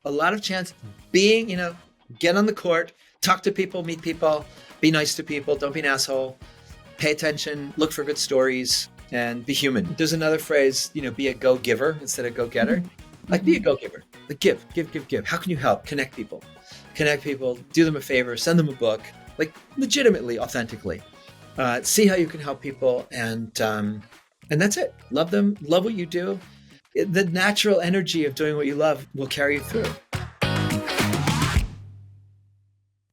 a lot of chance being, get on the court, talk to people, meet people, be nice to people, don't be an asshole, pay attention, look for good stories, and be human. There's another phrase, be a go-giver instead of go-getter. Like, be a go-giver. Like, give. How can you help? Connect people, do them a favor, send them a book, like legitimately, authentically. See how you can help people, and that's it. Love them, love what you do. The natural energy of doing what you love will carry you through.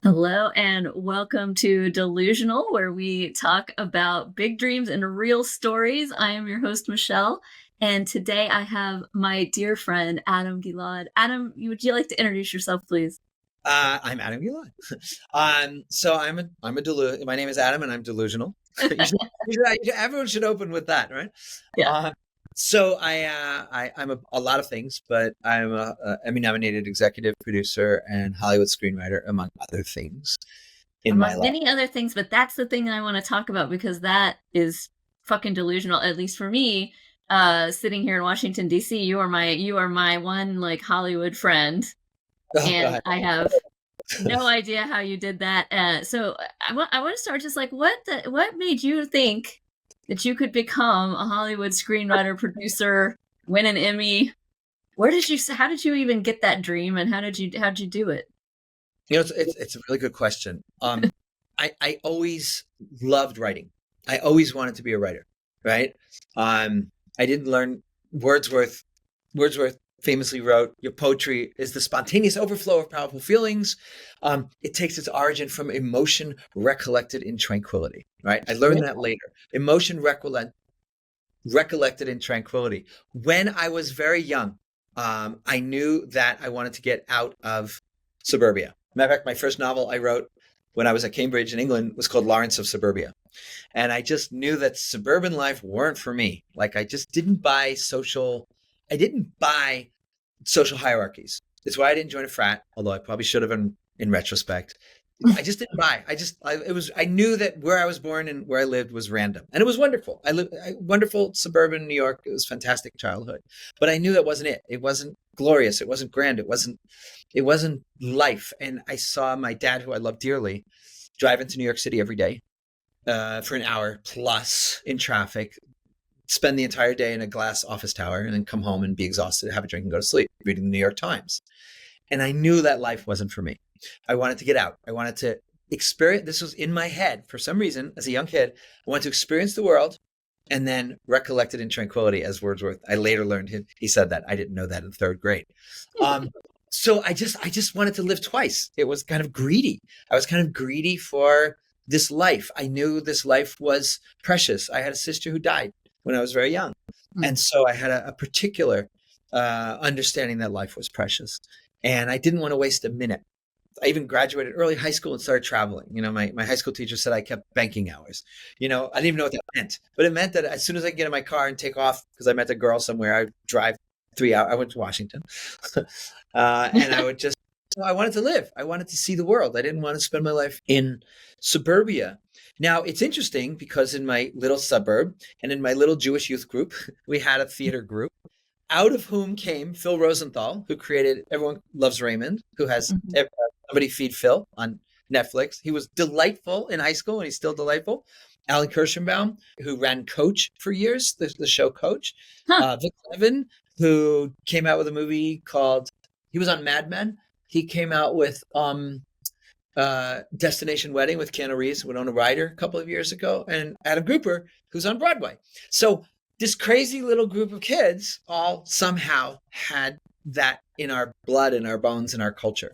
Hello and welcome to Delusional, where we talk about big dreams and real stories. I am your host, Michelle, and today I have my dear friend, Adam Gilad. Adam, would you like to introduce yourself, please? I'm Adam Gilad. So I'm a my name is Adam, and I'm delusional. Everyone should open with that, right? Yeah. So I'm a lot of things, but I'm a Emmy-nominated executive producer and Hollywood screenwriter, among other things. Among many other things, but that's the thing I want to talk about because that is fucking delusional, at least for me. Sitting here in Washington D.C., you are my one like Hollywood friend, and I have no idea how you did that. So I want to start just like what made you think that you could become a Hollywood screenwriter, producer, win an Emmy? How did you even get that dream, and how'd you do it? It's a really good question. I always loved writing. I always wanted to be a writer, right? I didn't learn Wordsworth famously wrote, "Your poetry is the spontaneous overflow of powerful feelings. It takes its origin from emotion recollected in tranquility." Right? I learned that later. Emotion recollected in tranquility. When I was very young, I knew that I wanted to get out of suburbia. Matter of fact, my first novel I wrote when I was at Cambridge in England was called Lawrence of Suburbia. And I just knew that suburban life weren't for me. Like, I just didn't buy social hierarchies. It's why I didn't join a frat, although I probably should have in retrospect. I just didn't buy. I knew that where I was born and where I lived was random, and it was wonderful. Wonderful suburban New York. It was fantastic childhood, but I knew that wasn't it. It wasn't glorious. It wasn't grand. It wasn't life. And I saw my dad, who I love dearly, drive into New York City every day for an hour plus in traffic, spend the entire day in a glass office tower, and then come home and be exhausted, have a drink, and go to sleep, reading the New York Times. And I knew that life wasn't for me. I wanted to get out. I wanted to experience. This was in my head for some reason as a young kid. I wanted to experience the world and then recollect it in tranquility, as Wordsworth. I later learned he said that. I didn't know that in third grade. So I just wanted to live twice. It was kind of greedy. I was kind of greedy for this life. I knew this life was precious. I had a sister who died when I was very young. And so I had a particular understanding that life was precious. And I didn't want to waste a minute. I even graduated early high school and started traveling. My high school teacher said I kept banking hours. I didn't even know what that meant. But it meant that as soon as I get in my car and take off, because I met a girl somewhere, I would drive 3 hours. I went to Washington. And I would just, I wanted to live. I wanted to see the world. I didn't want to spend my life in suburbia. Now, it's interesting because in my little suburb and in my little Jewish youth group, we had a theater group, out of whom came Phil Rosenthal, who created Everyone Loves Raymond, who has Somebody Feed Phil on Netflix. He was delightful in high school, and he's still delightful. Alan Kirshenbaum, who ran Coach for years, the show Coach. Vic Levin, who came out with a movie called, he was on Mad Men. He came out with Destination Wedding with Keanu Reeves, Winona Ryder a couple of years ago, and Adam Grouper, who's on Broadway. So this crazy little group of kids all somehow had that in our blood, in our bones, in our culture.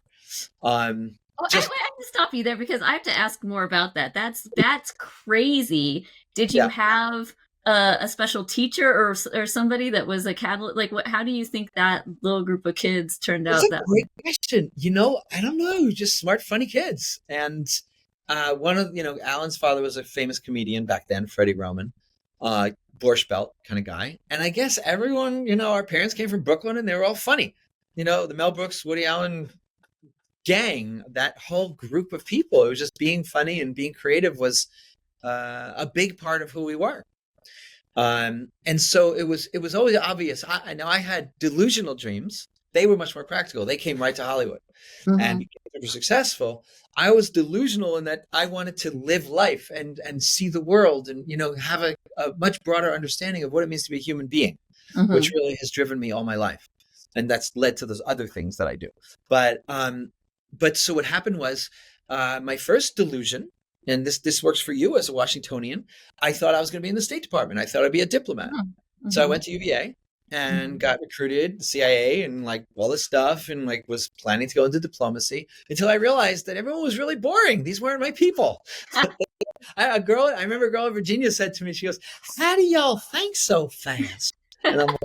I have to stop you there because I have to ask more about that. That's crazy. Did you have a special teacher or somebody that was a catalyst? Like, how do you think that little group of kids turned out? That's a great question. I don't know. Just smart, funny kids. And one of Alan's father was a famous comedian back then, Freddie Roman, Borscht Belt kind of guy. And I guess everyone, our parents came from Brooklyn, and they were all funny. The Mel Brooks, Woody Allen gang, that whole group of people, it was just being funny and being creative was a big part of who we were. And so it was always obvious. I had delusional dreams they were much more practical. They came right to Hollywood and Mm-hmm. became super successful. I was delusional in that I wanted to live life and see the world and, have a much broader understanding of what it means to be a human being, which Mm-hmm. really has driven me all my life. And that's led to those other things that I do. But so what happened was, my first delusion, and this works for you as a Washingtonian, I thought I was going to be in the State Department. I thought I'd be a diplomat. So I Mm-hmm. went to UVA and Mm-hmm. got recruited, the CIA, and like all this stuff, and like was planning to go into diplomacy until I realized that everyone was really boring. These weren't my people. I remember a girl in Virginia said to me, she goes, "How do y'all think so fast?" And I'm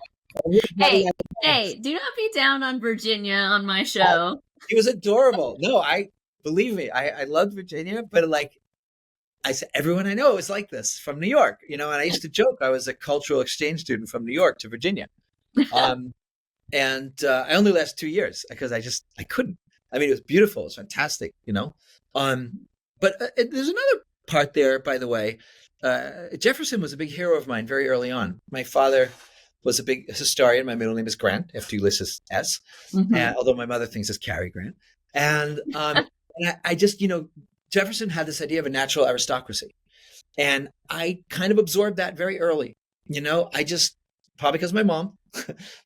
Hey, like, hey, do not be down on Virginia on my show. it was adorable. No, believe me, I loved Virginia, but like I said, everyone I know is like this from New York, and I used to joke I was a cultural exchange student from New York to Virginia. Um, and I only lasted 2 years because I couldn't. I mean, it was beautiful. It was fantastic, Um, but there's another part there, by the way. Jefferson was a big hero of mine very early on. My father was a big historian. My middle name is Grant, after Ulysses S. Mm-hmm. Although my mother thinks it's Cary Grant. And I just, Jefferson had this idea of a natural aristocracy. And I kind of absorbed that very early. I just, probably because of my mom,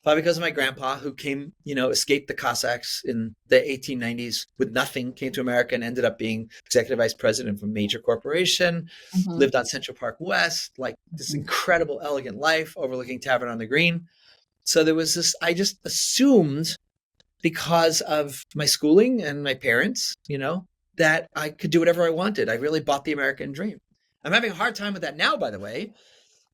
probably because of my grandpa, who came, escaped the Cossacks in the 1890s with nothing, came to America and ended up being executive vice president of a major corporation, Mm-hmm. lived on Central Park West, like this incredible, elegant life overlooking Tavern on the Green. So there was this, I just assumed, because of my schooling and my parents, that I could do whatever I wanted. I really bought the American dream. I'm having a hard time with that now, by the way,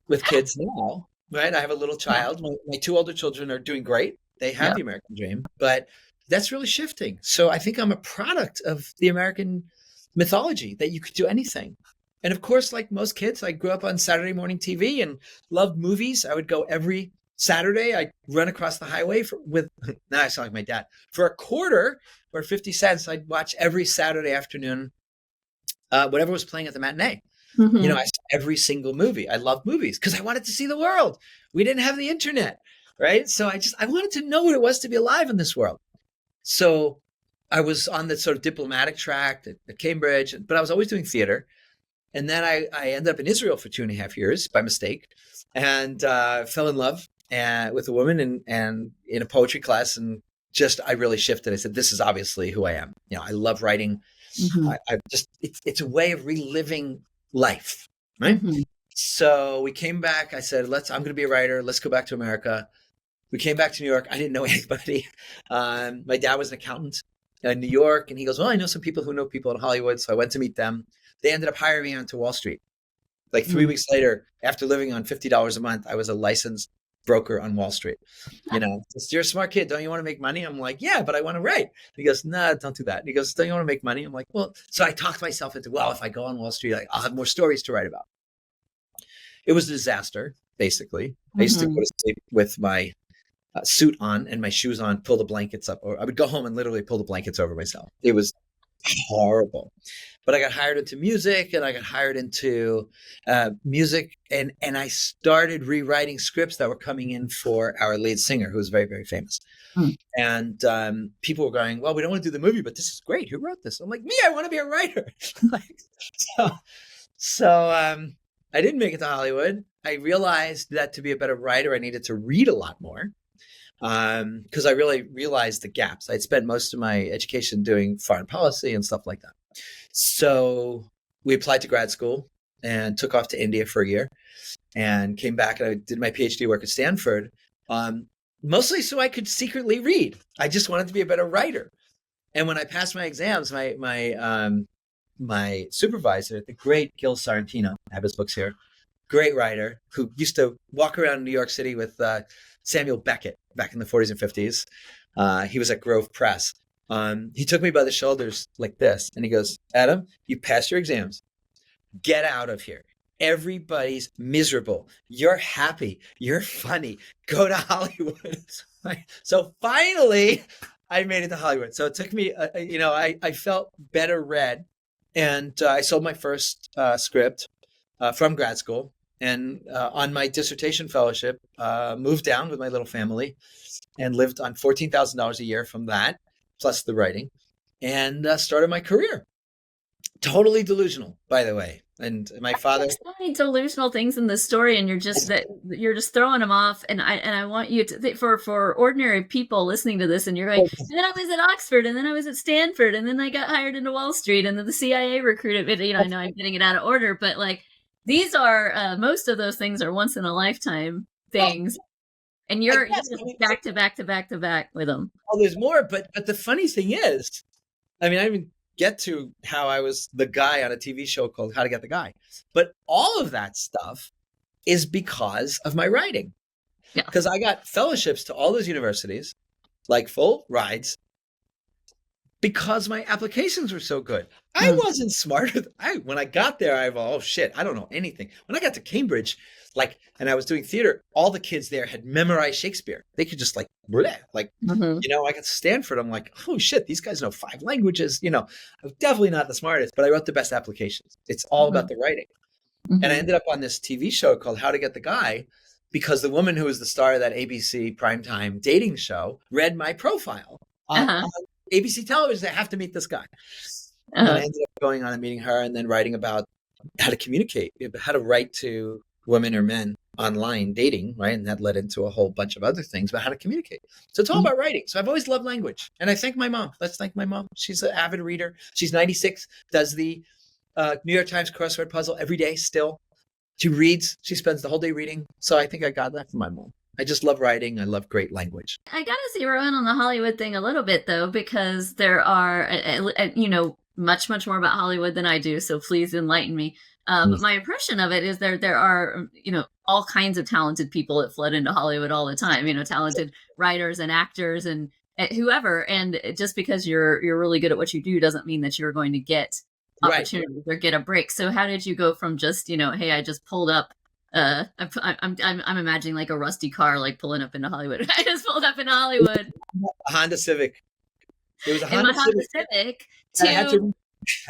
with kids now, right? I have a little Yeah. child. My two older children are doing great. They have Yep. the American dream, but that's really shifting. So I think I'm a product of the American mythology that you could do anything. And of course, like most kids, I grew up on Saturday morning TV and loved movies. I would go every Saturday. I'd run across the highway with, now I sound like my dad, for a quarter or 50 cents. I'd watch every Saturday afternoon, whatever was playing at the matinee. Mm-hmm. I saw every single movie. I loved movies because I wanted to see the world. We didn't have the internet, right? So I wanted to know what it was to be alive in this world. So I was on the sort of diplomatic track at Cambridge, but I was always doing theater. And then I ended up in Israel for 2.5 years by mistake, and fell in love with a woman and in a poetry class, and just I really shifted. I said, "This is obviously who I am." I love writing. Mm-hmm. I just it's a way of reliving life, right? Mm-hmm. So we came back. I said, I'm going to be a writer. Let's go back to America. We came back to New York. I didn't know anybody. My dad was an accountant in New York, and he goes, "Well, I know some people who know people in Hollywood." So I went to meet them. They ended up hiring me onto Wall Street. Like 3 weeks later, after living on $50 a month, I was a licensed broker on Wall Street. You're a smart kid. Don't you want to make money? I'm like, "Yeah, but I want to write." He goes, "Nah, don't do that." And he goes, "Don't you want to make money?" I'm like, "Well," so I talked myself into, well, if I go on Wall Street, I'll have more stories to write about. It was a disaster, basically. I used to go Mm-hmm. to sleep with my suit on and my shoes on, pull the blankets up, or I would go home and literally pull the blankets over myself. It was horrible. But I got hired into music, and I got hired into music, and I started rewriting scripts that were coming in for our lead singer, who was very, very famous. Mm-hmm. And people were going, "Well, we don't want to do the movie, but this is great. Who wrote this?" I'm like, "Me, I want to be a writer." Like, so, so I didn't make it to Hollywood. I realized that to be a better writer, I needed to read a lot more, because I really realized the gaps. I'd spent most of my education doing foreign policy and stuff like that. So we applied to grad school and took off to India for a year, and came back, and I did my PhD work at Stanford, mostly so I could secretly read. I just wanted to be a better writer. And when I passed my exams, my supervisor, the great Gil Sorrentino, I have his books here, great writer who used to walk around New York City with Samuel Beckett back in the 40s and 50s. He was at Grove Press. He took me by the shoulders like this, and he goes, "Adam, you passed your exams. Get out of here. Everybody's miserable. You're happy. You're funny. Go to Hollywood." So finally, I made it to Hollywood. So it took me, I felt better read, and I sold my first script from grad school, And on my dissertation fellowship, moved down with my little family and lived on $14,000 a year from that, plus the writing, and started my career. Totally delusional, by the way. And my father. There's so many delusional things in this story, and you're just throwing them off. And I want you to for ordinary people listening to this, and you're going, and then I was at Oxford, and then I was at Stanford, and then I got hired into Wall Street, and then the CIA recruited me. You know, I know I'm getting it out of order, but like these are most of those things are once in a lifetime things, and you're just back to back to back to back with them. Oh, there's more, but the funny thing is, I mean, I even get to how I was the guy on a TV show called How to Get the Guy. But all of that stuff is because of my writing. Yeah. Because I got fellowships to all those universities, like full rides, because my applications were so good. I wasn't smart. When I got there, oh shit, I don't know anything. When I got to Cambridge, and I was doing theater, all the kids there had memorized Shakespeare. They could just bleh, I got to Stanford. I'm like, oh shit, these guys know 5 languages. I was definitely not the smartest, but I wrote the best applications. It's all about the writing. And I ended up on this TV show called How to Get the Guy because the woman who was the star of that ABC primetime dating show read my profile on ABC television. I have to meet this guy. And I ended up going on and meeting her and then writing about how to communicate, how to write to women or men online dating, right? And that led into a whole bunch of other things about how to communicate. So it's all about writing. So I've always loved language. And I thank my mom. Let's thank my mom. She's an avid reader. She's 96, does the New York Times crossword puzzle every day still. She reads. She spends the whole day reading. So I think I got that from my mom. I just love writing. I love great language. I got to zero in on the Hollywood thing a little bit, though, because there are, much, much more about Hollywood than I do. So please enlighten me. But my impression of it is there are, all kinds of talented people that flood into Hollywood all the time, talented writers and actors and whoever. And just because you're really good at what you do doesn't mean that you're going to get opportunities or get a break. So how did you go from just, hey, I just pulled up, I'm imagining like a rusty car, like pulling up into Hollywood. I just pulled up into Hollywood. A Honda Civic. It was a Honda Civic to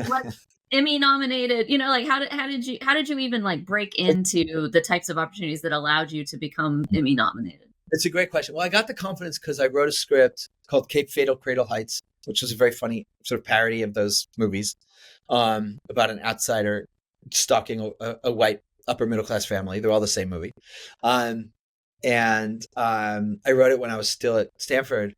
what Emmy-nominated. How did you even break into the types of opportunities that allowed you to become Emmy-nominated? It's a great question. Well, I got the confidence because I wrote a script called Cape Fatal Cradle Heights, which was a very funny sort of parody of those movies about an outsider stalking a white upper middle class family. They're all the same movie. I wrote it when I was still at Stanford,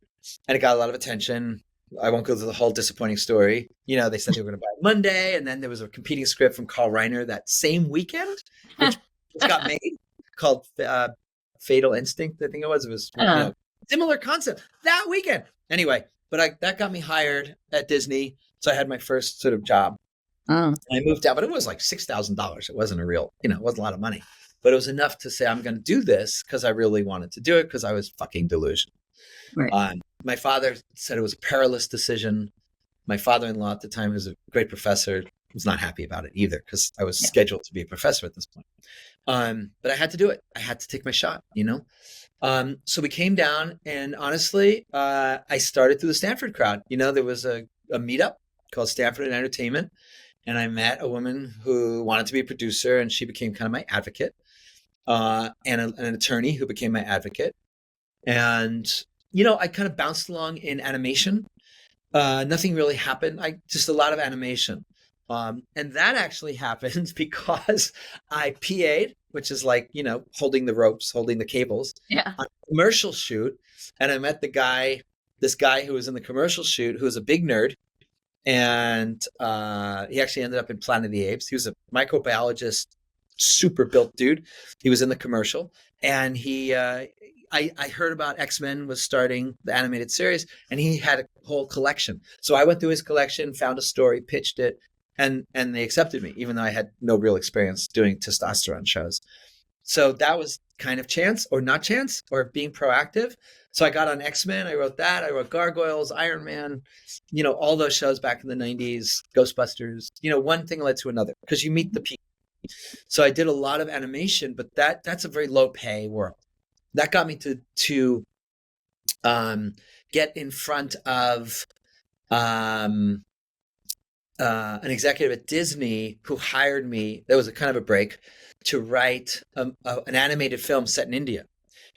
and it got a lot of attention. I won't go through the whole disappointing story. They said they were going to buy it Monday, and then there was a competing script from Carl Reiner that same weekend, which got made, called Fatal Instinct, I think it was. It was similar concept that weekend. Anyway, but that got me hired at Disney, so I had my first sort of job. I moved out, but it was like $6,000. It wasn't it wasn't a lot of money, but it was enough to say I'm going to do this because I really wanted to do it because I was fucking delusional. Right. My father said it was a perilous decision. My father-in-law at the time, who was a great professor, was not happy about it either because I was scheduled to be a professor at this point. But I had to do it. I had to take my shot, So we came down, and honestly, I started through the Stanford crowd. There was a meetup called Stanford and Entertainment, and I met a woman who wanted to be a producer, and she became kind of my advocate, and an attorney who became my advocate. And I kind of bounced along in animation. Nothing really happened. Just a lot of animation. And that actually happened because I PA'd, which is holding the ropes, holding the cables, on a commercial shoot. And I met this guy who was in the commercial shoot, who was a big nerd. And he actually ended up in Planet of the Apes. He was a microbiologist, super built dude. He was in the commercial. And I heard about X-Men was starting the animated series, and he had a whole collection. So I went through his collection, found a story, pitched it, and they accepted me, even though I had no real experience doing testosterone shows. So that was kind of chance or not chance or being proactive. So I got on X-Men. I wrote that. I wrote Gargoyles, Iron Man, all those shows back in the 90s, Ghostbusters. One thing led to another because you meet the people. So I did a lot of animation, but that's a very low pay world. That got me to get in front of an executive at Disney who hired me. There was a kind of a break to write an animated film set in India.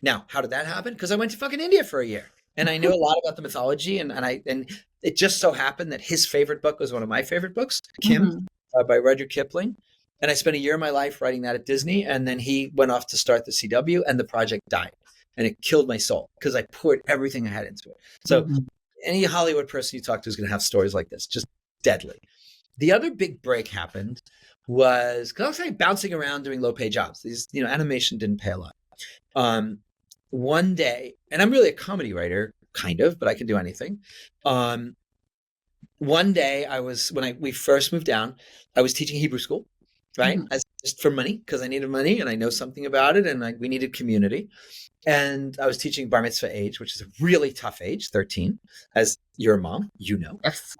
Now, how did that happen? Because I went to fucking India for a year, and I knew a lot about the mythology, and it just so happened that his favorite book was one of my favorite books, Kim, by Rudyard Kipling. And I spent a year of my life writing that at Disney, and then he went off to start the CW, and the project died, and it killed my soul because I poured everything I had into it. So any Hollywood person you talk to is going to have stories like this, just deadly. The other big break happened was because I was like bouncing around doing low pay jobs. These, animation didn't pay a lot. One day, and I'm really a comedy writer, kind of, but I can do anything. One day when we first moved down, I was teaching Hebrew school, right? Just for money, because I needed money and I know something about it, and we needed community. And I was teaching bar mitzvah age, which is a really tough age, 13, as you're a mom, Yes.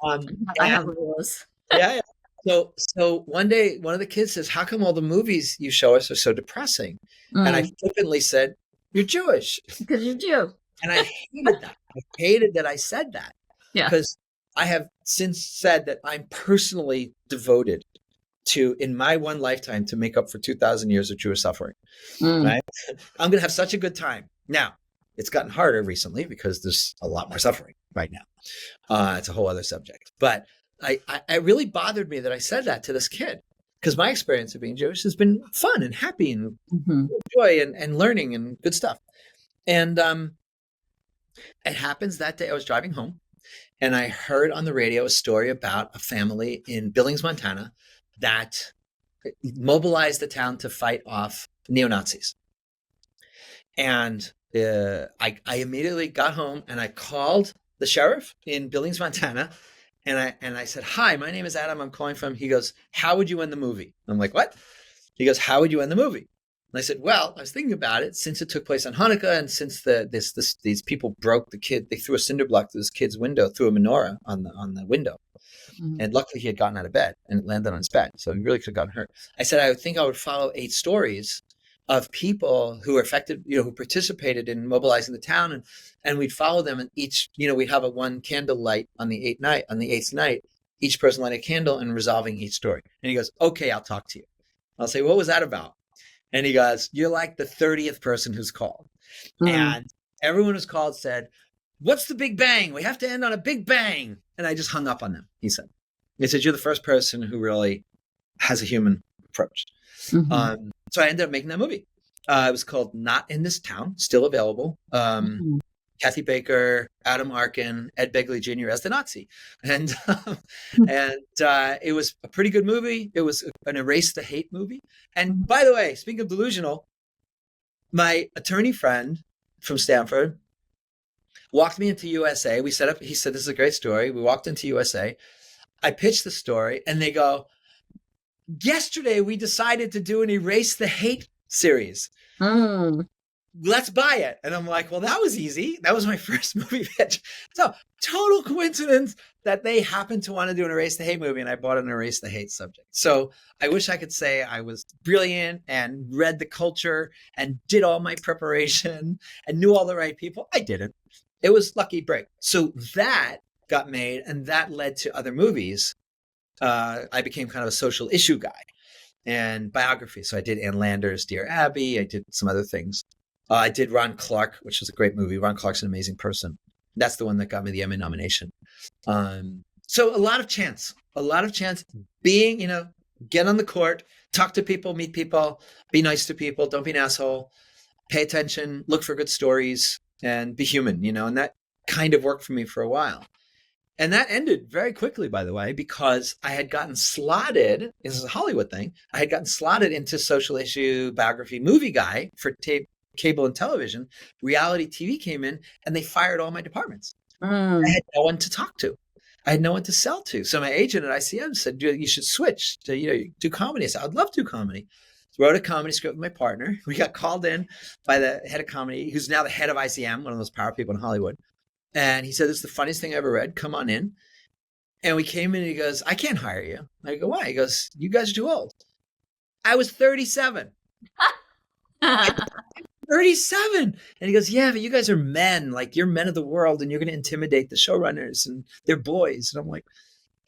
I have those. Yeah. So one day, one of the kids says, "How come all the movies you show us are so depressing?" And I flippantly said, "You're Jewish." Because you're Jew. And I hated that. I hated that I said that. Yeah. Because I have since said that I'm personally devoted to, in my one lifetime, to make up for 2,000 years of Jewish suffering. Right? I'm going to have such a good time. Now, it's gotten harder recently because there's a lot more suffering right now. It's a whole other subject. But it really bothered me that I said that to this kid, because my experience of being Jewish has been fun and happy and joy and learning and good stuff. And it happens that day I was driving home, and I heard on the radio a story about a family in Billings, Montana, that mobilized the town to fight off neo-Nazis. And I immediately got home and I called the sheriff in Billings, Montana, and I said, "Hi, my name is Adam. I'm calling from." He goes, "How would you end the movie?" I'm like, "What?" He goes, "How would you end the movie?" And I said, "Well, I was thinking about it, since it took place on Hanukkah, and since these people broke the kid, they threw a cinder block through this kid's window, threw a menorah on the window. And luckily he had gotten out of bed and it landed on his bed. So he really could have gotten hurt." I said, "I think I would follow 8 stories of people who were affected, who participated in mobilizing the town, and we'd follow them, and each, we'd have a one candle light on the eighth night, each person light a candle and resolving each story." And he goes, "Okay, I'll talk to you." I'll say, "What was that about?" And he goes, "You're like the 30th person who's called." And everyone who's called said, "What's the big bang? We have to end on a big bang." And I just hung up on them, he said. He said, "You're the first person who really has a human approach." So I ended up making that movie. It was called Not in This Town, still available. Kathy Baker, Adam Arkin, Ed Begley Jr. as the Nazi. And it was a pretty good movie. It was an Erase the Hate movie. And by the way, speaking of Delusional, my attorney friend from Stanford walked me into USA. He said, "This is a great story." We walked into USA. I pitched the story, and they go, "Yesterday we decided to do an Erase the Hate series. Let's buy it." And I'm like, "Well, that was easy. That was my first movie pitch." So total coincidence that they happened to want to do an Erase the Hate movie, and I bought an Erase the Hate subject. So I wish I could say I was brilliant and read the culture and did all my preparation and knew all the right people. I didn't. It was lucky break. So that got made, and that led to other movies. I became kind of a social issue guy and biography. So I did Ann Landers' Dear Abby. I did some other things. I did Ron Clark, which was a great movie. Ron Clark's an amazing person. That's the one that got me the Emmy nomination. So a lot of chance being, get on the court, talk to people, meet people, be nice to people, don't be an asshole, pay attention, look for good stories, and be human, and that kind of worked for me for a while. And that ended very quickly, by the way, because I had gotten slotted, this is a Hollywood thing, I had gotten slotted into social issue biography movie guy for cable and television. Reality TV came in, and they fired all my departments. I had no one to talk to. I had no one to sell to. So my agent at ICM said, "You should switch to, do comedy." I said, "I'd love to do comedy." Wrote a comedy script with my partner. We got called in by the head of comedy, who's now the head of ICM, one of those power people in Hollywood. And he said, "This is the funniest thing I ever read. Come on in." And we came in, and he goes, "I can't hire you." I go, "Why?" He goes, "You guys are too old." I was 37. 37. And he goes, "Yeah, but you guys are men. Like, you're men of the world, and you're going to intimidate the showrunners, and they're boys." And I'm like,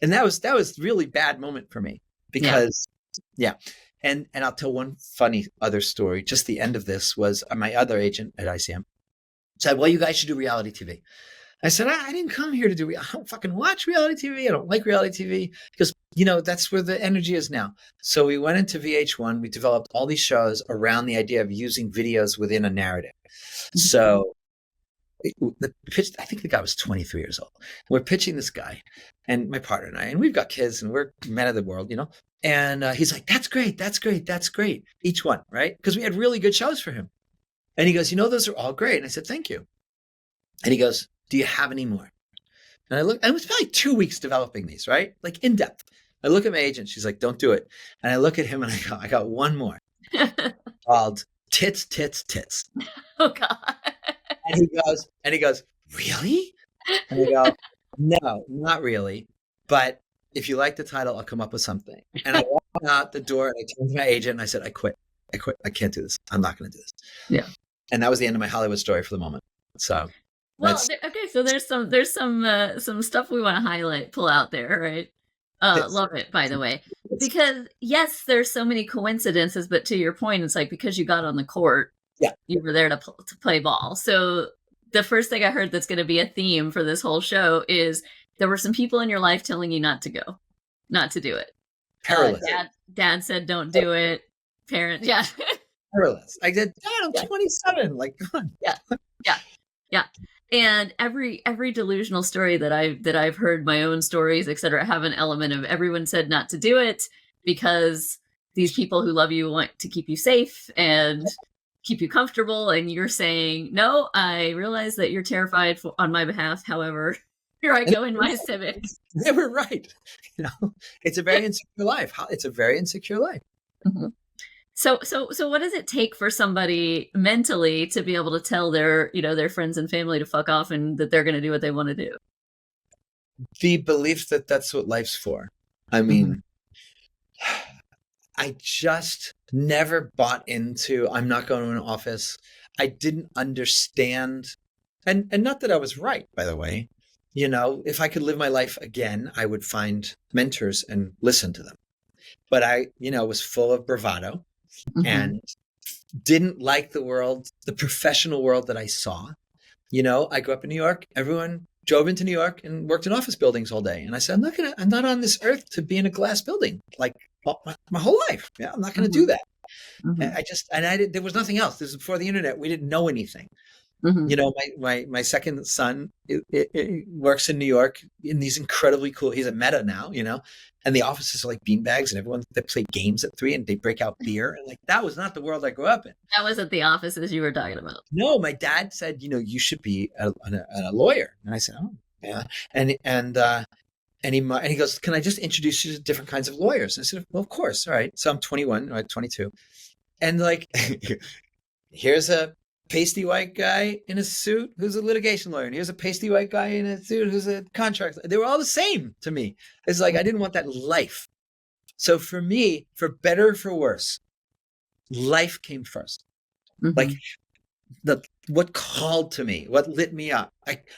and that was really bad moment for me because, yeah. And I'll tell one funny other story. Just the end of this was my other agent at ICM said, well, you guys should do reality TV. I said, I didn't come here to do, I don't fucking watch reality TV. I don't like reality TV because, that's where the energy is now. So we went into VH1. We developed all these shows around the idea of using videos within a narrative. So the pitch, I think the guy was 23 years old. We're pitching this guy and my partner and I, and we've got kids and we're men of the world, and he's like, that's great. That's great. That's great. Each one, right? Because we had really good shows for him. And he goes, those are all great. And I said, thank you. And he goes, do you have any more? And I look, and it was probably 2 weeks developing these, right? Like in depth. I look at my agent. She's like, don't do it. And I look at him and I got one more called Tits, Tits, Tits. Oh, God. And he goes, really? And I go, no, not really. But if you like the title, I'll come up with something. And I walk out the door and I turned to my agent and I said, I quit. I can't do this. I'm not going to do this. Yeah. And that was the end of my Hollywood story for the moment. So. Well, okay. So there's some stuff we want to highlight, pull out there, right? Yes. Love it, by the way, because yes, there's so many coincidences, but to your point, it's like because you got on the court, yeah, you were there to play ball. So the first thing I heard that's going to be a theme for this whole show is there were some people in your life telling you not to go, not to do it. Perilous. Dad said don't do it. Parents, yeah. Perilous. I said, Dad, I'm 27. Like, come on. Yeah. And every delusional story that I've heard, my own stories, etc., have an element of everyone said not to do it because these people who love you want to keep you safe and keep you comfortable, and you're saying, no, I realize that you're terrified on my behalf. However, here I go in my Civic. They were right. It's a very insecure life. It's a very insecure life. Mm-hmm. So what does it take for somebody mentally to be able to tell their friends and family to fuck off and that they're going to do what they want to do? The belief that that's what life's for. I mean, I just never bought into, I'm not going to an office. I didn't understand. And not that I was right, by the way. If I could live my life again, I would find mentors and listen to them. But I, was full of bravado. And didn't like the world, the professional world that I saw. I grew up in New York. Everyone drove into New York and worked in office buildings all day. And I said, I'm not on this earth to be in a glass building like my whole life. Yeah, I'm not going to do that. There was nothing else. This was before the internet. We didn't know anything. My second son it works in New York in these incredibly cool, he's at Meta now, and the offices are like beanbags and everyone, they play games at 3 and they break out beer. And that was not the world I grew up in. That wasn't the offices you were talking about. No, my dad said, you should be a lawyer. And I said, oh, yeah. And he goes, can I just introduce you to different kinds of lawyers? And I said, well, of course. All right. So I'm 21 or 22. And here's a pasty white guy in a suit who's a litigation lawyer, and here's a pasty white guy in a suit who's a contract. They were all the same to me. It's like I didn't want that life. So for me, for better or for worse, life came first. What called to me, what lit me up.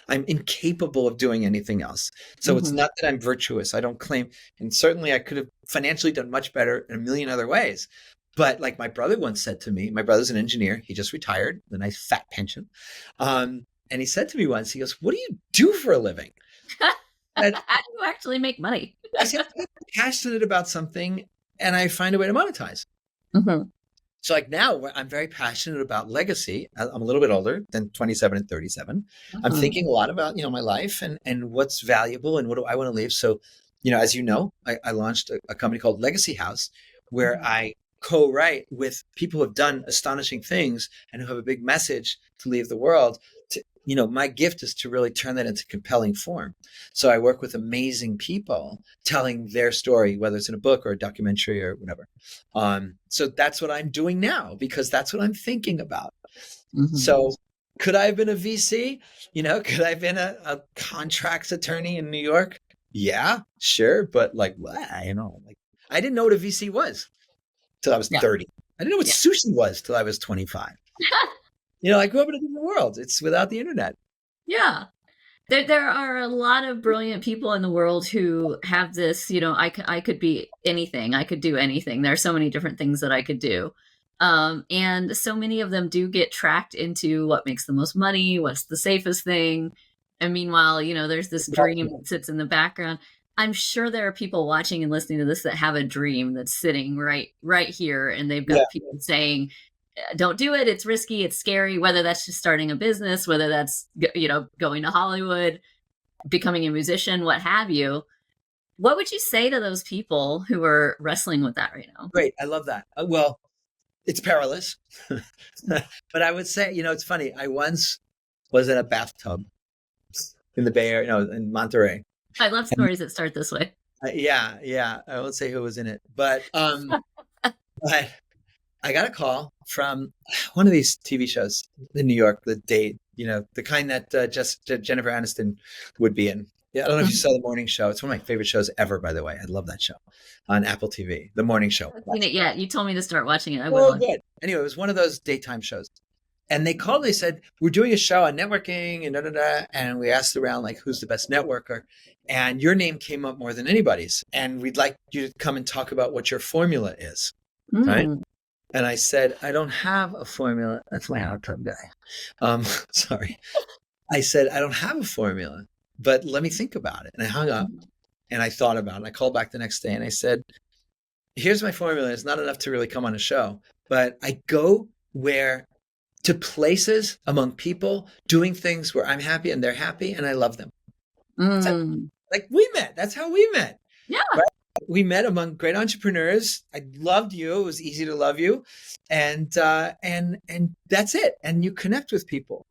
I'm incapable of doing anything else. So it's not that I'm virtuous. I don't claim, and certainly I could have financially done much better in a million other ways. But like my brother once said to me, my brother's an engineer. He just retired, a nice fat pension. And he said to me once, he goes, what do you do for a living? And how do you actually make money? I said, I'm passionate about something and I find a way to monetize. So now I'm very passionate about legacy. I'm a little bit older than 27 and 37. I'm thinking a lot about, my life and what's valuable and what do I want to leave. So, as you know, I launched a company called Legacy House where I co-write with people who have done astonishing things and who have a big message to leave the world. My gift is to really turn that into compelling form. So I work with amazing people telling their story, whether it's in a book or a documentary or whatever. So that's what I'm doing now because that's what I'm thinking about. So could I have been a VC? Could I have been a contracts attorney in New York? Yeah, sure. But I didn't know what a VC was till I was 30. I didn't know what sushi was till I was 25. I grew up in a different world. It's without the internet. Yeah. There are a lot of brilliant people in the world who have this, I could be anything. I could do anything. There are so many different things that I could do. And so many of them do get tracked into what makes the most money, what's the safest thing. And meanwhile, there's this dream that sits in the background. I'm sure there are people watching and listening to this that have a dream that's sitting right here, and they've got people saying, don't do it. It's risky. It's scary. Whether that's just starting a business, whether that's, going to Hollywood, becoming a musician, what have you. What would you say to those people who are wrestling with that right now? Great. I love that. Well, it's perilous, but I would say, it's funny. I once was in a bathtub in the Bay Area, no, in Monterey. I love stories that start this way. Yeah. I won't say who was in it, but but I got a call from one of these TV shows in New York, The Date, the kind that just Jennifer Aniston would be in. Yeah, I don't know if you saw The Morning Show. It's one of my favorite shows ever, by the way. I love that show on Apple TV, The Morning Show. I haven't seen it yet. You told me to start watching it. I will. will. Good. Anyway, it was one of those daytime shows. And they called, they said, we're doing a show on networking and da-da-da. And we asked around, like, who's the best networker? And your name came up more than anybody's. And we'd like you to come and talk about what your formula is. Right? And I said, I don't have a formula. That's my hot tub guy. Sorry. I said, I don't have a formula, but let me think about it. And I hung up and I thought about it. And I called back the next day and I said, here's my formula. It's not enough to really come on a show, but I go to places among people doing things where I'm happy and they're happy and I love them. Like we met. That's how we met. Yeah. Right? We met among great entrepreneurs. I loved you. It was easy to love you. And that's it. And you connect with people.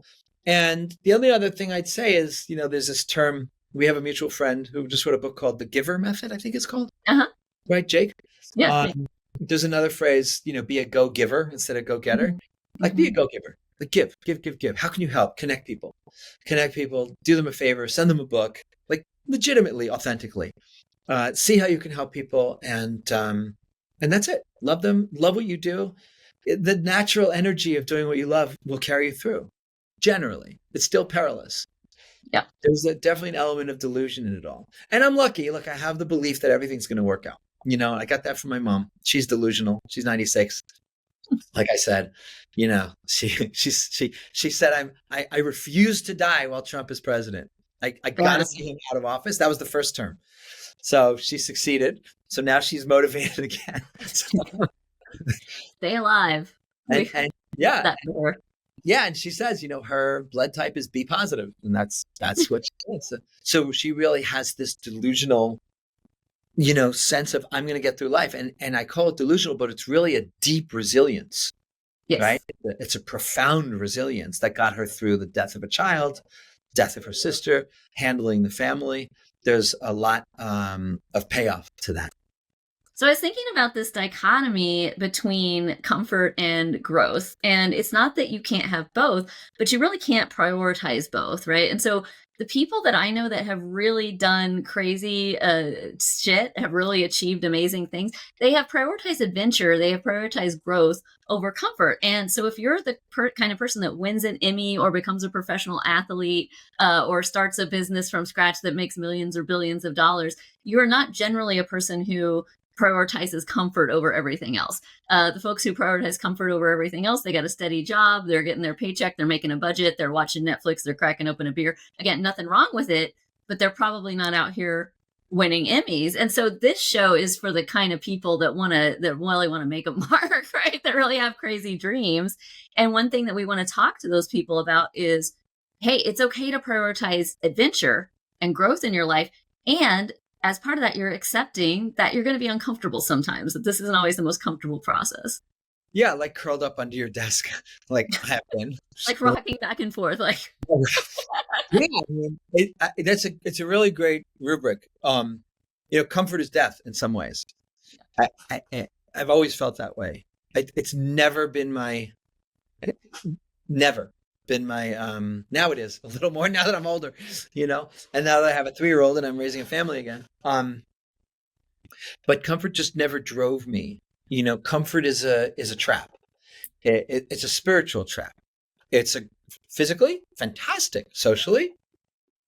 And the only other thing I'd say is, there's this term, we have a mutual friend who just wrote a book called The Giver Method, I think it's called. Uh-huh. Right, Jake? Yeah. There's another phrase, be a go-giver instead of go-getter. Like be a go-giver. Like give. How can you help? Connect people, do them a favor, send them a book, like legitimately, authentically. See how you can help people, and that's it. Love them, love what you do. The natural energy of doing what you love will carry you through. Generally, it's still perilous. Yeah, there's definitely an element of delusion in it all. And I'm lucky. Look, I have the belief that everything's going to work out. I got that from my mom. She's delusional. She's 96. Like I said, she said I refuse to die while Trump is president. I got to see him out of office. That was the first term. So she succeeded. So now she's motivated again. Stay alive. And yeah. Yeah. And she says, her blood type is B positive. And that's what she says. So she really has this delusional, sense of I'm going to get through life. And I call it delusional, but it's really a deep resilience. Yes. Right? It's a profound resilience that got her through the death of a child, death of her sister, handling the family. There's a lot of payoff to that. So I was thinking about this dichotomy between comfort and growth. And it's not that you can't have both, but you really can't prioritize both, right? And so the people that I know that have really done crazy shit, have really achieved amazing things, they have prioritized adventure, they have prioritized growth over comfort. And so if you're the kind of person that wins an Emmy or becomes a professional athlete or starts a business from scratch that makes millions or billions of dollars, you're not generally a person who prioritizes comfort over everything else. The folks who prioritize comfort over everything else, they got a steady job, they're getting their paycheck, they're making a budget, they're watching Netflix, they're cracking open a beer. Again, nothing wrong with it, but they're probably not out here winning Emmys. And so this show is for the kind of people that really want to make a mark, right? That really have crazy dreams. And one thing that we want to talk to those people about is, hey, it's okay to prioritize adventure and growth in your life. And as part of that, you're accepting that you're going to be uncomfortable sometimes, that this isn't always the most comfortable process. Yeah, like curled up under your desk, like I have been. Like rocking back and forth. Like yeah, I mean, it's a really great rubric. Comfort is death in some ways. I've always felt that way. It's never been my now it is a little more now that I'm older, and now that I have a 3-year-old and I'm raising a family again. But comfort just never drove me. Comfort is a trap. It's a spiritual trap. It's a physically fantastic, socially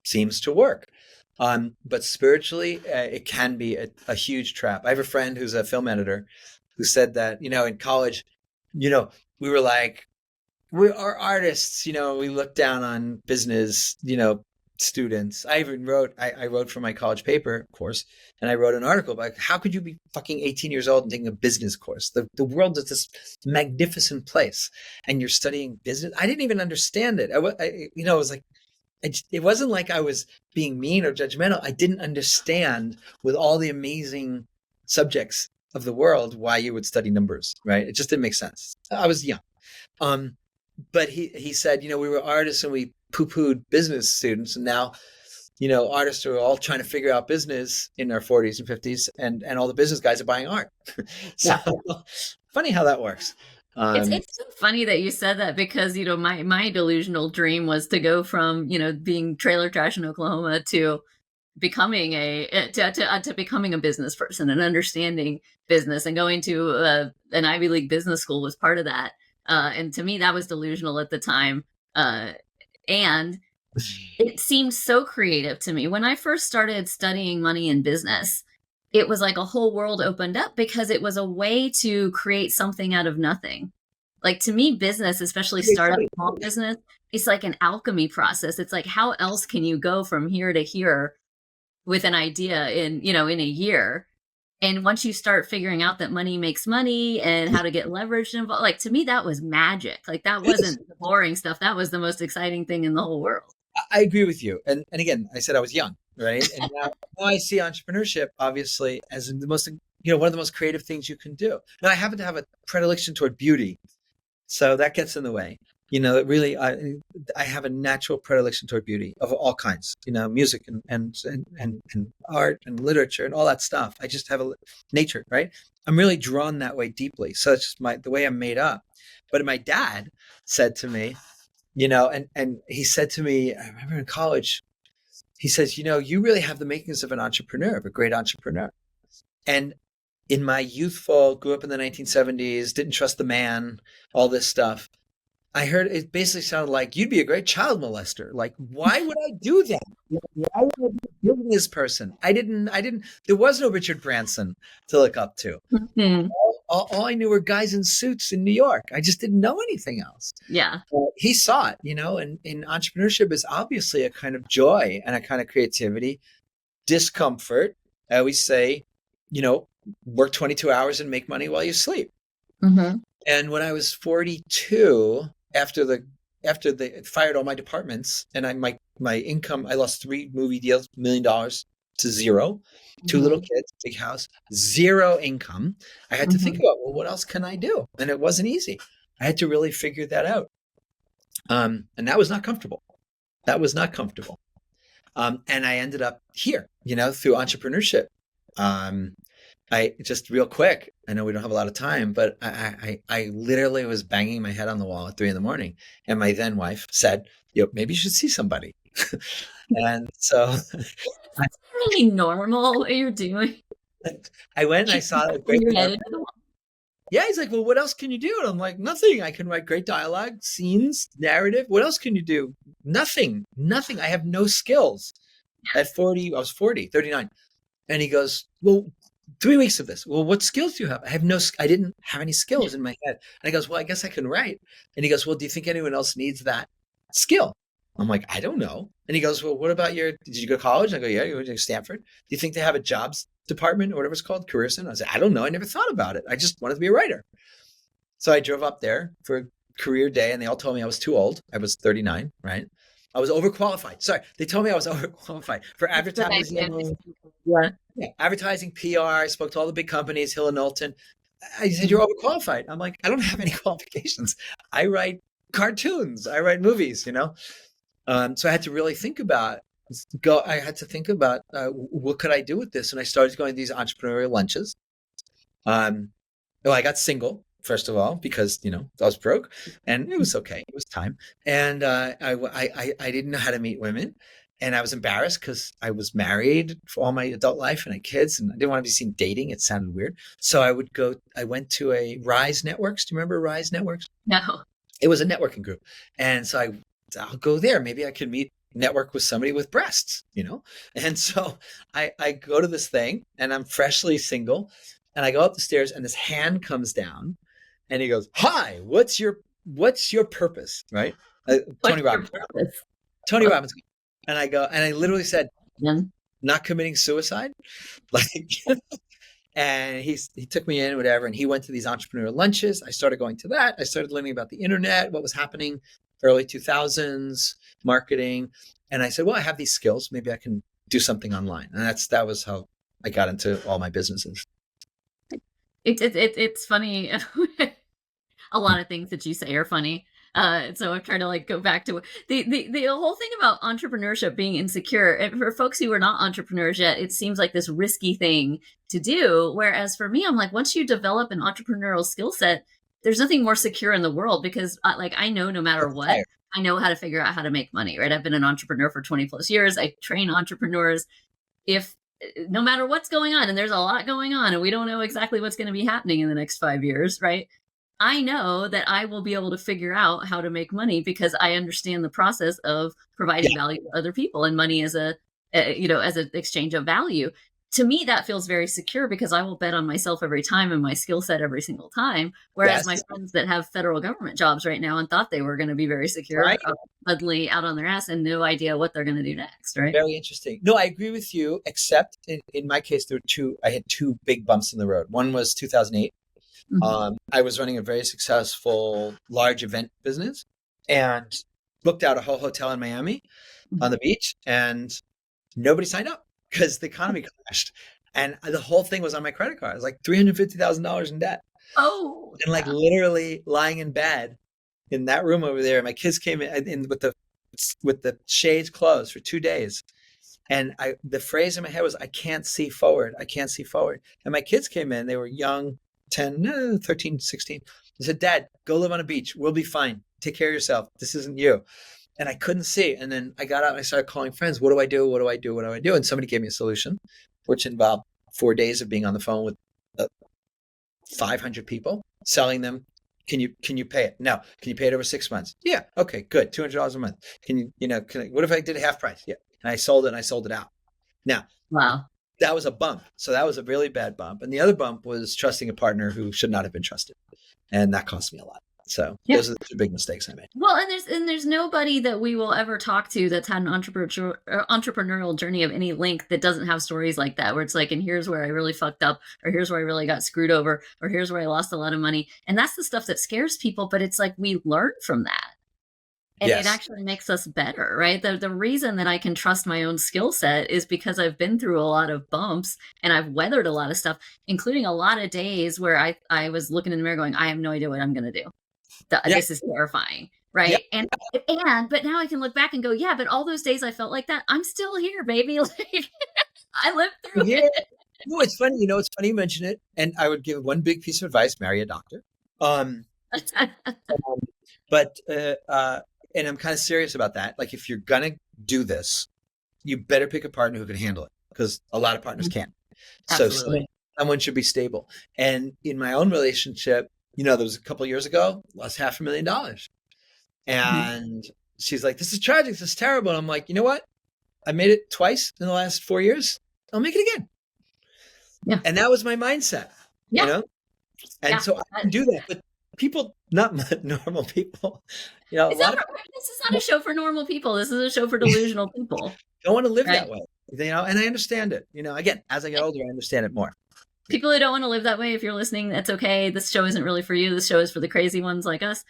seems to work. But spiritually, it can be a huge trap. I have a friend who's a film editor who said that, in college, we were like, we are artists, we look down on business, students. I even I wrote for my college paper, of course, and I wrote an article about how could you be fucking 18 years old and taking a business course? The world is this magnificent place and you're studying business. I didn't even understand it. It was like, it wasn't like I was being mean or judgmental. I didn't understand with all the amazing subjects of the world why you would study numbers, right? It just didn't make sense. I was young. But he said, we were artists and we poo-pooed business students. And now, artists are all trying to figure out business in their 40s and 50s, and all the business guys are buying art. So funny how that works. It's so funny that you said that because, my delusional dream was to go from, being trailer trash in Oklahoma to becoming to becoming a business person and understanding business, and going to an Ivy League business school was part of that. And to me, that was delusional at the time. And it seemed so creative to me. When I first started studying money and business, it was like a whole world opened up because it was a way to create something out of nothing. Like, to me, business, especially startup small business, it's like an alchemy process. It's like, how else can you go from here to here with an idea in a year? And once you start figuring out that money makes money and how to get leverage involved, like, to me, that was magic. Like, that wasn't the boring stuff. That was the most exciting thing in the whole world. I agree with you. And again, I said I was young, right? And now I see entrepreneurship, obviously, as the most, one of the most creative things you can do. Now, I happen to have a predilection toward beauty, so that gets in the way. It really, I have a natural predilection toward beauty of all kinds, music and art and literature and all that stuff. I just have a nature, right? I'm really drawn that way deeply. So it's just the way I'm made up. But my dad said to me, and he said to me, I remember in college, he says, you really have the makings of an entrepreneur, of a great entrepreneur. And in my grew up in the 1970s, didn't trust the man, all this stuff. I heard it basically sounded like you'd be a great child molester. Like, why would I do that? Why would I be killing this person? I didn't, there was no Richard Branson to look up to. Mm-hmm. All I knew were guys in suits in New York. I just didn't know anything else. Yeah. He saw it, and entrepreneurship is obviously a kind of joy and a kind of creativity, discomfort. I always say, work 22 hours and make money while you sleep. Mm-hmm. And when I was 42, after they fired all my departments and my income, I lost 3 movie deals, $1 million to zero, 2 little kids, big house, zero income. I had to think about, well, what else can I do? And it wasn't easy. I had to really figure that out. And that was not comfortable. And I ended up here, through entrepreneurship. I just real quick, I know we don't have a lot of time, but I literally was banging my head on the wall at 3 a.m. And my then wife said, maybe you should see somebody. And so that's really normal what you're doing. I went and I saw a great yeah, he's like, well, what else can you do? And I'm like, nothing. I can write great dialogue, scenes, narrative. What else can you do? Nothing. I have no skills. At 40, I was 39. And he goes, well, 3 weeks of this. Well, what skills do you have? I didn't have any skills in my head. And I goes, well, I guess I can write. And he goes, well, do you think anyone else needs that skill? I'm like, I don't know. And he goes, well, what about did you go to college? And I go, yeah, you went to Stanford. Do you think they have a jobs department or whatever it's called, career center? I said, I don't know. I never thought about it. I just wanted to be a writer. So I drove up there for a career day and they all told me I was too old. I was 39, right? I was overqualified. Sorry, they told me I was overqualified for advertising. Yeah, advertising, PR. I spoke to all the big companies, Hill and Knowlton. I said, you're overqualified. I'm like, I don't have any qualifications. I write cartoons. I write movies, So I had to really think about what could I do with this? And I started going to these entrepreneurial lunches. I got single, first of all, because, I was broke and it was okay. It was time. And I didn't know how to meet women. And I was embarrassed because I was married for all my adult life and I had kids and I didn't want to be seen dating. It sounded weird. So I went to a Rise Networks. Do you remember Rise Networks? No. It was a networking group. And so I'll go there. Maybe I could meet network with somebody with breasts, And so I go to this thing, and I'm freshly single, and I go up the stairs, and this hand comes down, and he goes, "Hi, what's your purpose?" Right? What's Tony your Robbins. purpose? Tony Robbins. And I go, and I literally said, Yeah. "Not committing suicide." Like, and he took me in, whatever, and he went to these entrepreneurial lunches. I started going to that. I started learning about the internet, what was happening, early 2000s, marketing. And I said, well, I have these skills. Maybe I can do something online. And that was how I got into all my businesses. It's funny. A lot of things that you say are funny. So I'm trying to go back to the whole thing about entrepreneurship being insecure. And for folks who are not entrepreneurs yet, it seems like this risky thing to do. Whereas for me, I'm like, once you develop an entrepreneurial skill set, there's nothing more secure in the world, because I know no matter what, I know how to figure out how to make money, right? I've been an entrepreneur for 20 plus years. I train entrepreneurs. No matter what's going on, and there's a lot going on, and we don't know exactly what's going to be happening in the next 5 years, right? I know that I will be able to figure out how to make money because I understand the process of providing value to other people, and money as as an exchange of value. To me, that feels very secure because I will bet on myself every time and my skill set every single time. Whereas my friends that have federal government jobs right now and thought they were going to be very secure are suddenly out on their ass and no idea what they're going to do next, right? Very interesting. No, I agree with you, except in my case, I had two big bumps in the road. One was 2008. Mm-hmm. I was running a very successful large event business and booked out a whole hotel in Miami on the beach, and nobody signed up because the economy crashed, and the whole thing was on my credit card. It was like $350,000 in debt. Oh, and literally lying in bed in that room over there. My kids came in with the shades closed for 2 days. And the phrase in my head was, I can't see forward. I can't see forward. And my kids came in, they were young, 10, 13, 16. They said, Dad, go live on a beach. We'll be fine. Take care of yourself. This isn't you. And I couldn't see. And then I got out and I started calling friends. What do I do? What do I do? What do I do? And somebody gave me a solution, which involved 4 days of being on the phone with 500 people, selling them. Can you pay it? No. Can you pay it over 6 months? Yeah. Okay, good. $200 a month. What if I did half price? Yeah. And I sold it and I sold it out. Now, wow. That was a bump. So that was a really bad bump. And the other bump was trusting a partner who should not have been trusted. And that cost me a lot. So those are the two big mistakes I made. Well, and there's nobody that we will ever talk to that's had an entrepreneurial journey of any length that doesn't have stories like that, where it's like, and here's where I really fucked up, or here's where I really got screwed over, or here's where I lost a lot of money. And that's the stuff that scares people, but it's like we learn from that. And it actually makes us better, right? The reason that I can trust my own skill set is because I've been through a lot of bumps and I've weathered a lot of stuff, including a lot of days where I was looking in the mirror going, I have no idea what I'm going to do. This is terrifying, right? Yeah. But now I can look back and go, yeah, but all those days I felt like that, I'm still here, baby. Like, I lived through it. No, it's funny. It's funny you mention it. And I would give one big piece of advice: marry a doctor. And I'm kind of serious about that. Like, if you're gonna do this, you better pick a partner who can handle it, because a lot of partners can't. Absolutely. So someone should be stable. And in my own relationship, there was a couple of years ago, lost $500,000. And she's like, this is tragic. This is terrible. And I'm like, you know what? I made it twice in the last 4 years. I'll make it again. Yeah. And that was my mindset, And so I can do that. But people, not normal people, this is not a show for normal people. This is a show for delusional people. Don't want to live that way, and I understand it. Again, as I get older, I understand it more. People who don't want to live that way, if you're listening, that's okay. This show isn't really for you. This show is for the crazy ones like us.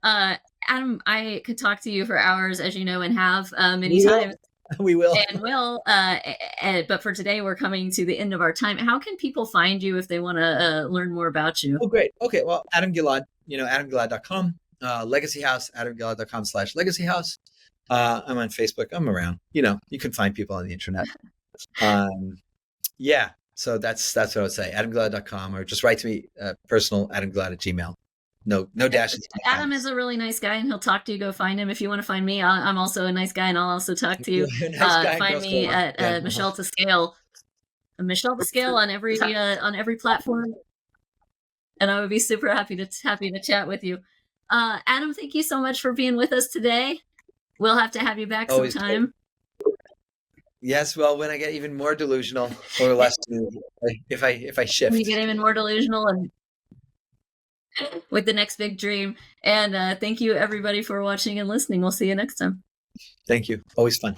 Adam, I could talk to you for hours, as you know, and have many times. We will. And will. But for today, we're coming to the end of our time. How can people find you if they want to learn more about you? Oh, great. Okay. Well, Adam Gilad, AdamGilad.com, Legacy House, AdamGilad.com/LegacyHouse. I'm on Facebook. I'm around. You can find people on the internet. Yeah. So that's what I would say. AdamGilad.com, or just write to me personal, AdamGilad@gmail. No dashes. Adam is a really nice guy, and he'll talk to you. Go find him. If you want to find me, I'm also a nice guy, and I'll also talk to you. Find me at Michelle to Scale. Michelle to Scale on every platform, and I would be super happy to chat with you. Adam, thank you so much for being with us today. We'll have to have you back Always sometime. Yes, well, when I get even more delusional or less, if I When you shift. get even more delusional and with the next big dream. And thank you everybody for watching and listening. We'll see you next time. Thank you. Always fun.